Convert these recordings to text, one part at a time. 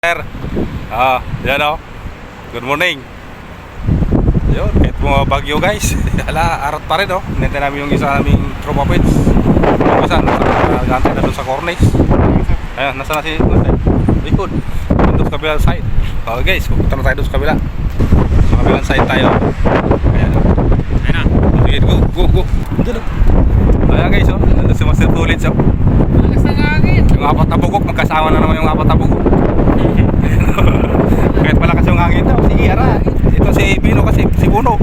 Sir. Yan o. Good morning. Yun, kahit mga bagyo guys. Hala, arat pa rin o. Hinintay namin yung isa naming tropa pits. Yung isa, nagantay na doon sa cornice. Ayan, nasa na si likod. Doon sa kabilang side. Guys, pupunta na tayo doon sa kabila. Sa kabilang side tayo. Ayan o. Ayan na. Sige, go. Doon o. Ayan guys o. Nandun si Master Bullets o. Malakas ng hangin. Yung apat na bugok, magkasama na naman yung apat na bugok. Kahit malakas yung hangin daw, sige ara. Ito si Bino kasi, si Buno.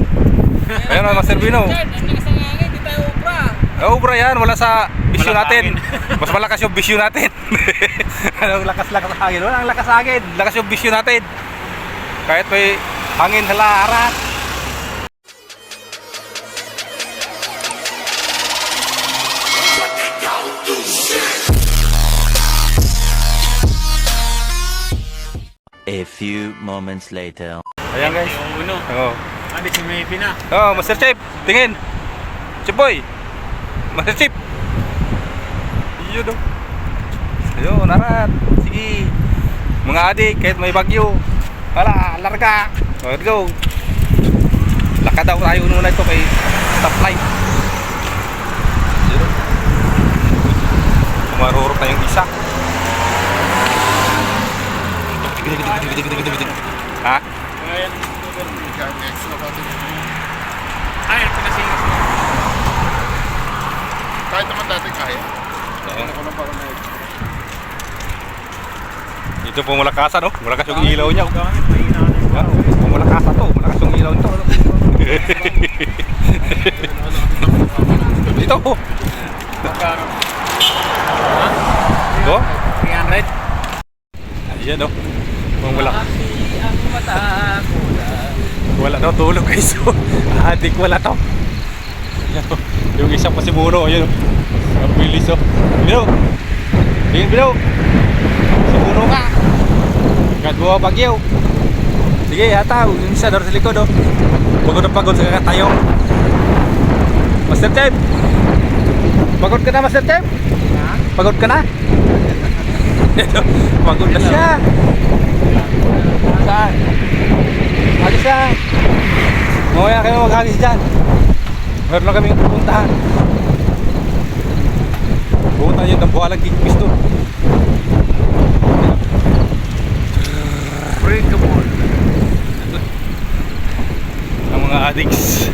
Ayun o, Master Bino. Ang lakas ng hangin, di tayo ubra. Ubra yan, wala sa bisyo natin. Mas malakas yung bisyo natin. Anong lakas-lakas ng hangin? Wala ang lakas hangin, lakas yung bisyo natin. Kahit may hangin, hala, arat. A few moments later. Ayan guys. Uno. Oo. Adi si Maybe na. Oh, Master Chip, tingin. Chip boy. Master Chip. Yun o. Ayun, arat. Sige. Mga adik, kahit may bagyo. Hala, larga. Let's go. Lakad daw tayo muna ito kay stoplight. Yun o. Kumarurot na yung isa. Ha? Ay, pinasingas. Kahit naman dati kaya. Ako lang parang na Ito po malakasan, no? Malakas yung ilaw niya. Gamit, mahina na yung Wow, malakasan to. Malakas yung ilaw nito. Ito po. magkano. Go? 300. Ayan, no? Wala. Ang mata ko lang. Wala daw tulog guys. Adik wala to. Ayan, oh. Yung isa pa si Muro. Ayan, oh. Ang bilis, oh. Bino. Tingin, Bino. Si Muro ka. Kahit buha bagyaw. Sige, hataw. Yung isa doon sa likod, oh. Pagod na pagod sa kakatayo. Master Chef. Pagod ka na, Master Chef? Pagod ka na? Pagod na siya. Saan? Agis siya. Mamaya kayo mag-agis dyan. Meron lang kaming pupuntahan. Pupuntahan yung Dambuhalang Kikis to. Breakable. Ang mga addicts.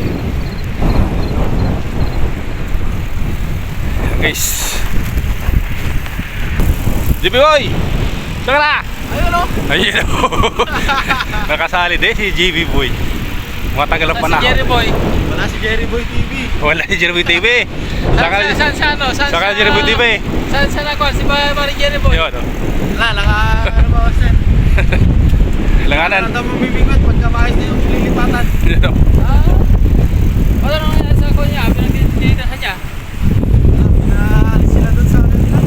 Guys. JB Boy! Saan ka na? Ayun o. Ayun o. Nakasali din si JB Boy. Matagal ang Si panahon. Jerry Boy. Wala si Jerry Boy TV. Wala si Jerry Boy TV. Saan sa ano? Saka Jerry Boy TV. Saan ako? Si Mari Jerry Boy. Yun o. Wala, ano ba kasi? Langanan. Ano mo bibigat pagka maayos na yung lilipatan. Yun o. Wala naman sa ko niya. Pinagdidita sa niya. Naalis sila dun sa ano nila.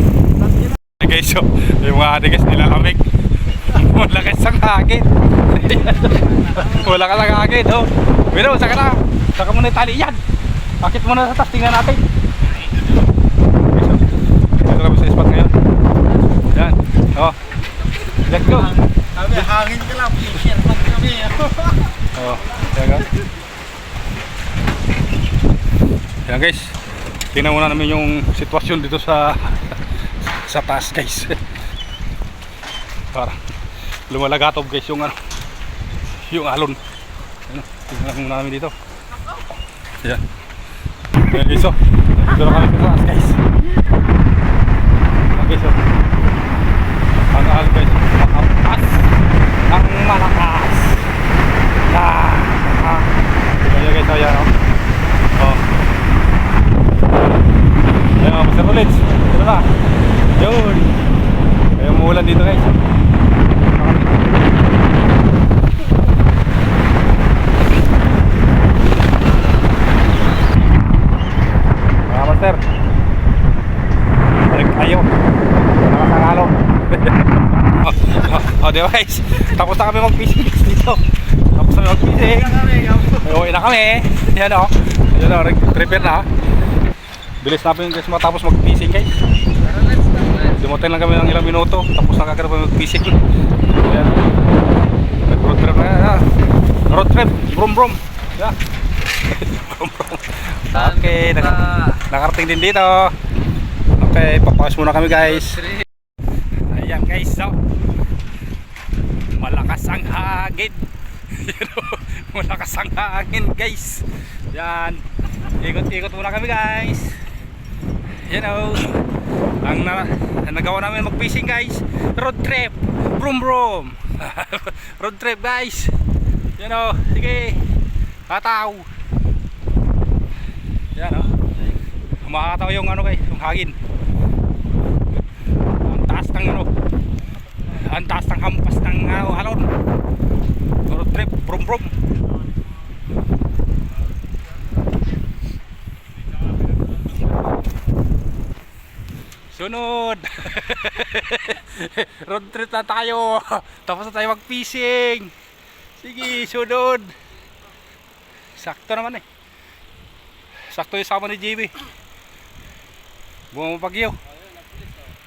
Guys, so, yung mga addicts nila lamig. Wala kayo sa hangin. Wala ka sa hangin, oh. Pero, saka na. Saka muna yung tali yan. Akit muna sa taas, tingnan natin. Dito kami sa spot ngayon. Yan. Oh. Let's go. Sabi, hangin ka lang. Share kami. Oh. Yan ka. Yan guys. Tingnan muna namin yung sitwasyon dito sa taas guys. Para lumalagatob guys yung ano, yung alon. Ano, tingnan muna namin dito. Yan. Yan guys, oh. Dito na kami sa taas guys. Yan guys, oh. Ang alon guys, makapas. Ang malakas. Yan. Yan guys, oh, yan, oh. Oh. Yan, oh, Master Bullets. Dito na. Yun. Kaya umuulan dito guys. Mga master. Balik tayo. Nakakangalo. Di ba guys? Tapos na kami mag-fishing dito. Tapos na mag-fishing. Uwi na kami. Yan o. Yan o. Prepare na. Bilis namin guys matapos mag-fishing guys. Dumating lang kami ng ilang minuto. Tapos nakagano pa mag-fishing. Ayan. Road trip na yan. Road trip. Brum brum. Yeah. Brum brum. Okay. Nakarating din dito. Okay. Papawas muna kami guys. Ayan guys. So. Malakas ang hagin. Malakas ang hangin guys. Yan. Ikot-ikot muna kami guys. You know, ang nagawa namin mag-fishing guys. Road trip. Brum brum. Road trip guys. You know, sige. Kataw. Yan oh. Makakataw yung ano guys, yung hangin. Ang taas ng ano. Ang taas ng hampas ng halon. Road trip. Brum brum. Sunod. Road trip na tayo. Tapos na tayo mag-fishing. Sige, sunod. Sakto naman eh. Sakto yung sama ni JB. Bumapagyo.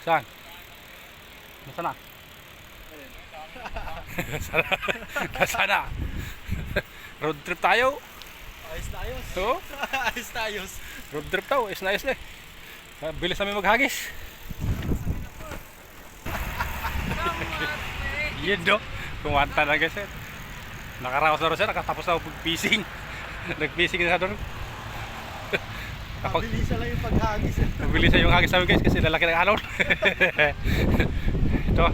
Saan? Nasaan na? Nasaan na? Road trip tayo. Ayos na ayos. Oo. Ayos na ayos. Road trip tayo. Ayos na ayos eh. Bilis namin maghagis. Yun do. Kumanta na guys eh. Nakaraos na rin siya. Nakatapos na mag-fishing. Nag-fishing na doon. Mabilisan lang yung paghagis. Mabilisan yung hagis namin guys kasi lalaki ng alon. Ito.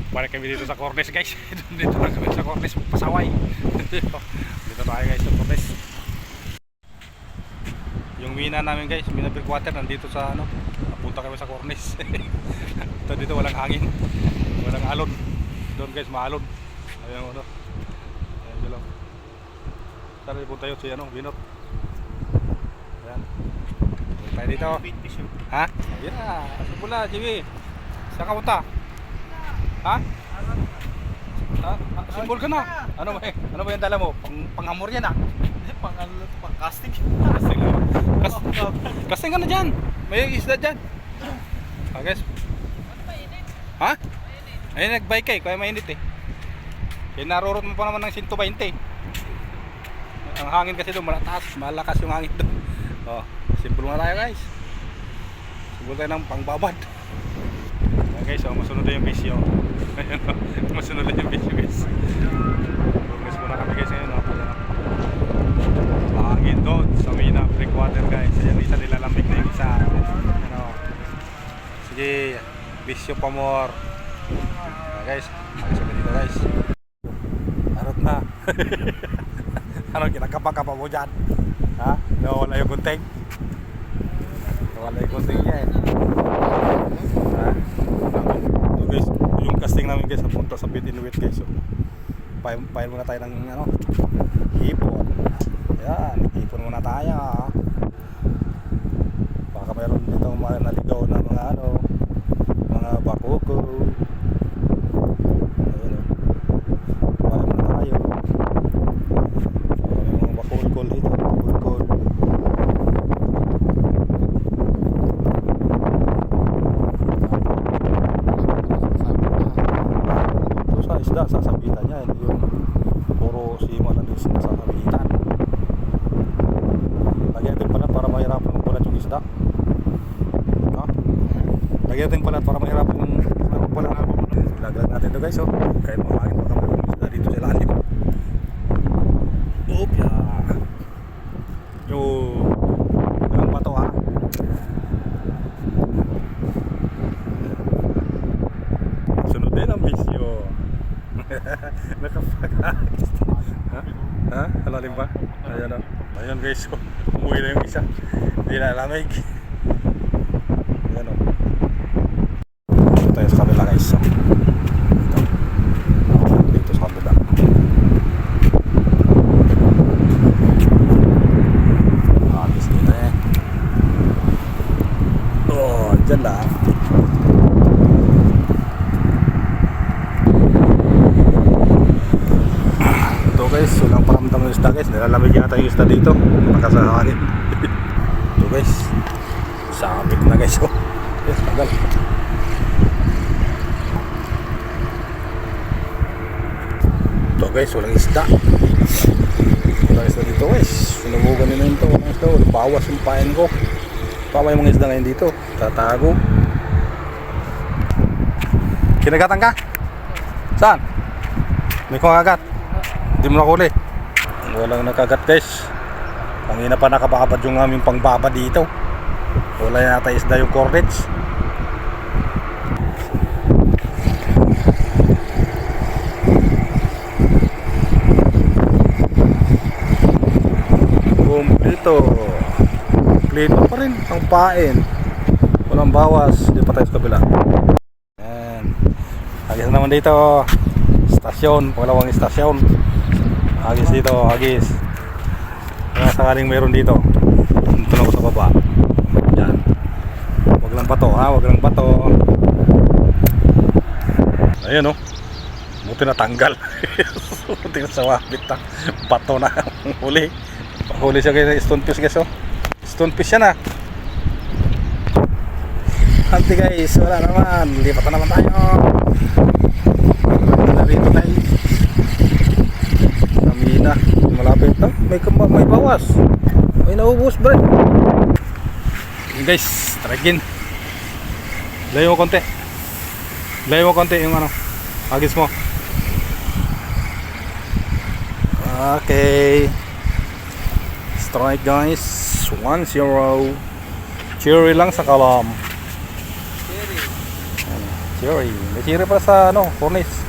Balik kami dito sa Cornes guys. Dito na kami sa Cornes Pasaway. Dito tayo guys sa Cornes. Yung mina namin guys, mina breakwater nandito sa ano. Napunta kami sa Cornes. Ito dito walang hangin. Walang alon. Doon guys maalon. Ayun ano. Ayun dito lang. Tara punta tayo sa ano, Binot. Ayan. Punta tayo dito. Ha? Yeah. Pula, Jimmy. Saan ka punta? Ha? Ha? Simbol ka na. Ano ba yung dala mo? Panghamor yan ah. Pang casting. Casting lang. Casting ka na dyan. May isda dyan. Ah guys. Ha? Ayun nagbike eh. Kaya mainit eh. Kaya narurot mo pa naman ng 120. Ang hangin kasi doon malataas. Malakas yung hangin doon. Oh, simbol nga tayo guys. Simbol tayo ng pangbabad. Ayan guys, oh, masunod na yung bisyo. Ayan oh, masunod na yung bisyo guys. Progress muna kami guys ngayon. Mahangin doon sa Mina Breakwater guys. Ayan, isa nilalamig na yung isa. Ano. Sige, bisyo pa more. Guys, ayos kami dito guys. Harot na. Ano, kinakapa-kapa mo dyan? Ha? Nawala yung gunting? Nawala yung gunting niya eh. Ha? So guys, yung casting namin guys napunta sa bit in wait guys. So, pail muna tayo ng ano, hipon. Ayan, hipon muna tayo. Baka mayroon dito mga naligaw na mga ano, mga bakuko. Ayan o. Pail muna tayo. May mga bakul-kol dito, bakul-kol. Isda sasabitan niya, hindi yung puro sima lang yung sasabitan. Lagyan din pala para mahirapan ng pulat yung isda. No? Lagyan din pala para mahirapan yung pulat. Lagyan natin ito guys, oh. Kahit mamangin pa kami yung isda dito sa lalim. Opya! Yung ilang bato ha. Sunod din ang bisyo. Nakapag-agis. Ha? Ha? Halalim ba? Ayan o. Ayan guys. Umuwi na yung isa. Hindi na lamig. Ayan o. Dito tayo sa kabila guys. Dito. Dito sa kabila. Agis dito eh. Oh, dyan lang. Guys, walang paramdam ng isda guys, nilalamig yata yung isda dito, nakasahangin. Ito guys, sabit na guys. Oh, yes, tagal. guys, walang isda. Walang isda dito guys. Sinubukan nila ito, walang isda. Bawas yung pain ko. Pawa yung mga isda ngayon dito. Tatago. Kinagatan ka? Saan? May kumakagat. Hindi mo nakuli. Walang nakagat guys. Pangina pa nakababad yung aming pangbaba dito. Wala yata isda yung cornets. Kompleto pa rin ang pain, walang bawas. Hindi pa tayo sa kabila. Ayan, agis naman dito stasyon, pangalawang istasyon. Agis dito, agis kaya sakaling mayroon dito. Dito lang ako sa baba. Yan, wag lang bato ha, wag lang bato. Ayan o, buti na tanggal. Buti na sa wabit na bato na huli. Huli siya kay stonefish guys oh. Stonefish yan ah. Hanti guys, wala naman. Lipat na naman tayo. Narito tayo. Kamina. Malapit na. May bawas. May naubos bro. Yun guys, tragin. Layo mo konti. Layo mo konti yung ano. Agis mo. Okay. Strike guys, 1-0. Cherry lang sa kalam. Cherry. May cherry pa sa ano, cornice.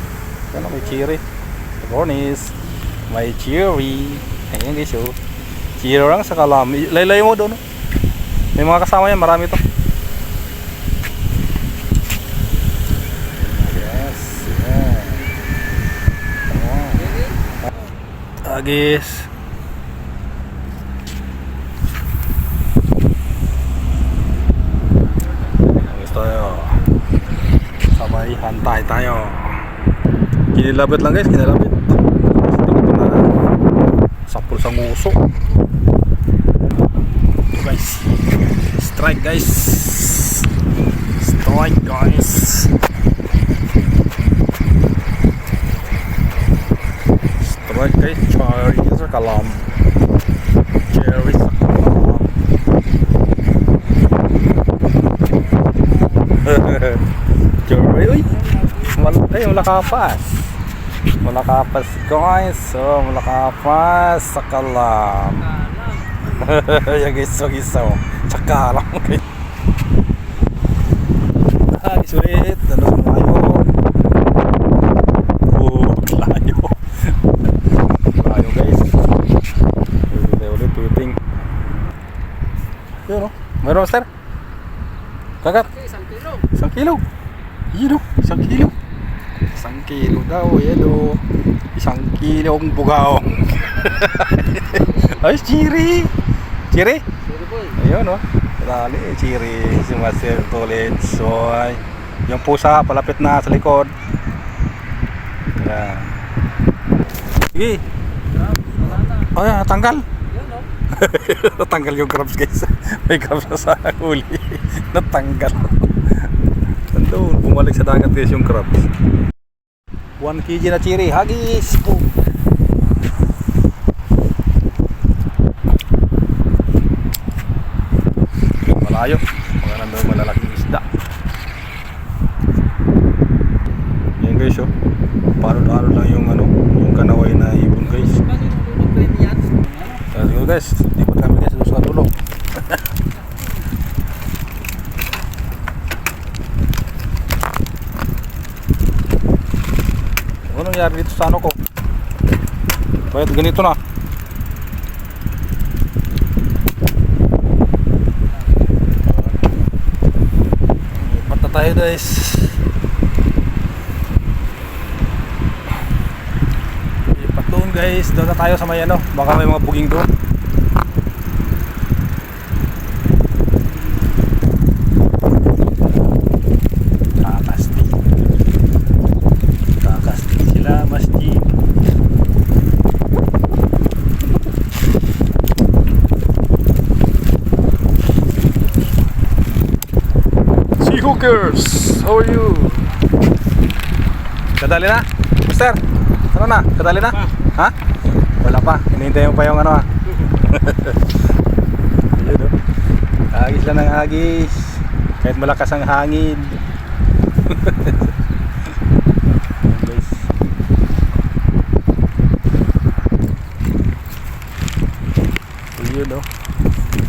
Ano, may cherry. Sa cornice. May cherry. Ayan guys oh. Cherry lang sa kalam. Laylay mo doon. May mga kasama yan, marami to. Yes. Yeah. Agis. Sabay hantay tayo. Kinilabit lang guys, kinilabit. Dito na sapul sa nguso. Ito guys. Strike guys. Strike guys. Strike guys. Cherry sa kalam. Cherry sa kalam. Cherry, uy, ay, wala kapas guys, so wala kapas sa kalam. Yung giso tsaka lang guys. Sulit, ano layo. Layo guys. Ulit tuting. Yun o, mayroon master kagat. 1 kilo. Yun o, 1 kilo. 1 kilo daw, yan o. 1 kilo ang bugaong. Ay, chiri. Chiri? Ayun o. Dali, chiri. Si Master Tulit. So, ay, yung pusa, palapit na sa likod. Yan. Sige. Ay, natanggal. Natanggal yung crabs guys. May crabs na sa huli. Natanggal. Doon, bumalik sa dagat guys yung crabs. 1 kg na chiri, hagis po. Malayo, mga nandun malalaking isda. Yan guys oh, palo-palo lang yung ano, yung kanaway na ibon guys. Sige guys, ikot kami guys sa dulo. Ano nangyari dito sa ano ko? Bakit ganito na? Lipat na tayo guys. Lipat doon guys. Doon na tayo sa may ano. Baka may mga buging doon. Hookers, how are you? Kadali na, Mister. Ano na? Katali na? Ha? Wala pa. Hinihintay mo pa yung ano ha? Ayun o. Agis lang ng agis. Kahit malakas ang hangin. Guys. Ayun o.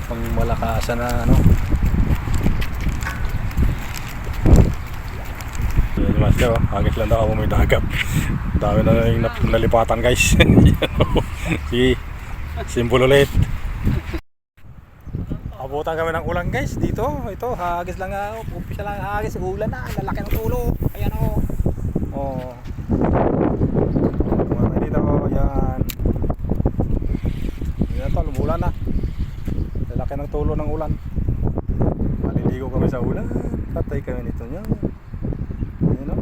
Pang malakasan na ano. Ayun yung master o. Agis lang daw ako may dagat. Dami na yung nalipatan guys. Sige. Simbol ulit. Abutan kami ng ulan guys dito. Ito, hagis lang ako. Umpisa lang hagis. Ulan na. Lalaki ng tulo. Ayan o. Oh. Mga dito. Ayan. Ayan to. Lumulan na. Lalaki ng tulo ng ulan. Maliligo kami sa ulan. Patay kami nito nyo. Ayan o.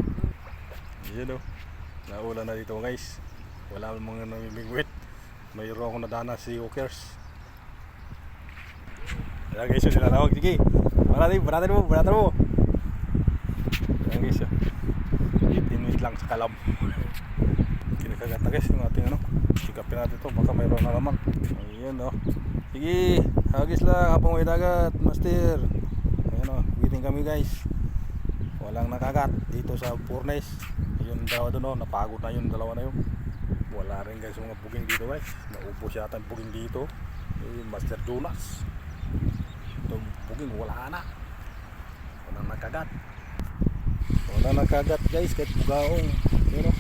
Ayan o. Naulan na dito guys. Wala mga namimigwit. Mayroon akong nadanas si Hookers. Ayan guys, yung nilalawag. Sige, banatan mo. Ayan guys, 15 minutes lang sa kalam. Kinakagat na guys yung ating ano. Sikapin natin ito, baka mayroon na naman. Ayan o. Sige, hagis lang habang may dagat, master. Ayan o, waiting kami guys. Walang nakagat dito sa furnace. Yung dalawa doon o, napagod na yung dalawa na yun. Wala rin guys yung mga booking dito guys. Naubos yata yung booking dito. Yung Master Jonas. Itong booking wala na. Walang nakagat. Wala nakagat guys kahit bugaong. Pero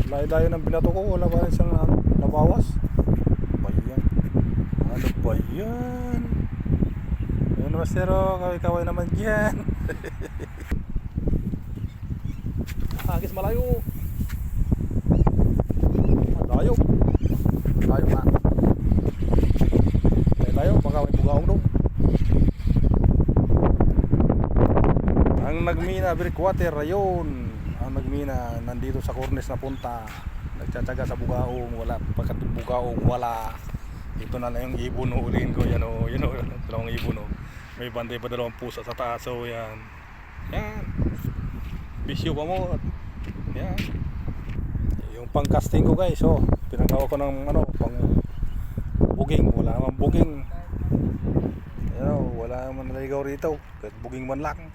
layo-layo ng binato ko. Wala pa rin siyang nabawas. Ano ba yan? Ayun Master o. Kaway-kaway naman dyan. Agis malayo. Layo na. Layo, baka may bugaong doon. Ang nagmina breakwater, ayun. Ang nagmina nandito sa Cornes na punta. Nagtsatsaga sa bugaong, wala. Pagkat bugaong, wala. Ito na lang yung ibon, ulihin ko. Yan o, dalawang ibon o. May bande pa dalawang pusa sa taas. So yan. Yan. Bisyo pa mo. Yan. Yung pang casting ko guys, oh, pinagawa ko ng ano, pang booking, wala naman booking. Ayan, wala naman naligaw rito, kahit booking man lang.